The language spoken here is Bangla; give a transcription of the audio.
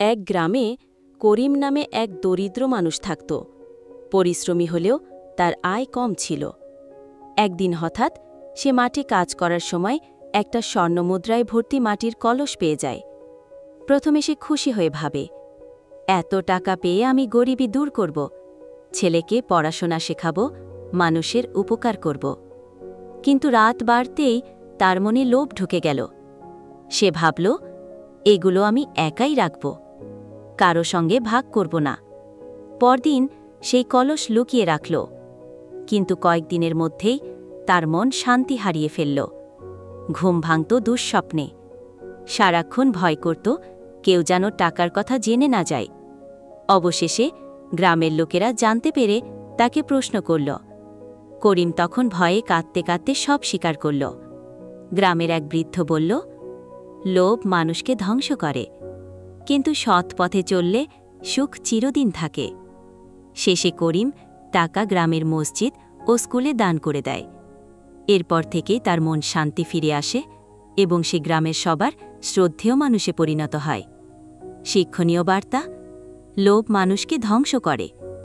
এক গ্রামে করিম নামে এক দরিদ্র মানুষ থাকত। পরিশ্রমী হলেও তার আয় কম ছিল। একদিন হঠাৎ সে মাটি কাজ করার সময় একটা স্বর্ণমুদ্রায় ভর্তি মাটির কলস পেয়ে যায়। প্রথমে সে খুশি হয়ে ভাবে, এত টাকা পেয়ে আমি গরিবি দূর করব, ছেলেকে পড়াশোনা শেখাব, মানুষের উপকার করব। কিন্তু রাত বাড়তেই তার মনে লোভ ঢুকে গেল। সে ভাবল, এগুলো আমি একাই রাখব, কারো সঙ্গে ভাগ করব না। পরদিন সেই কলস লুকিয়ে রাখল। কিন্তু কয়েকদিনের মধ্যেই তার মন শান্তি হারিয়ে ফেলল। ঘুম ভাঙত দুঃস্বপ্নে। সারাক্ষণ ভয় করত কেউ যেন টাকার কথা জেনে না যায়। অবশেষে গ্রামের লোকেরা জানতে পেরে তাকে প্রশ্ন করল। করিম তখন ভয়ে কাঁদতে কাঁদতে সব স্বীকার করল। গ্রামের এক বৃদ্ধ বলল, লোভ মানুষকে ধ্বংস করে, কিন্তু সৎ পথে চললে সুখ চিরদিন থাকে। শেষে করিম টাকা গ্রামের মসজিদ ও স্কুলে দান করে দেয়। এরপর থেকেই তার মন শান্তি ফিরে আসে এবং সে গ্রামের সবার শ্রদ্ধেয় মানুষে পরিণত হয়। শিক্ষণীয় বার্তা: লোভ মানুষকে ধ্বংস করে,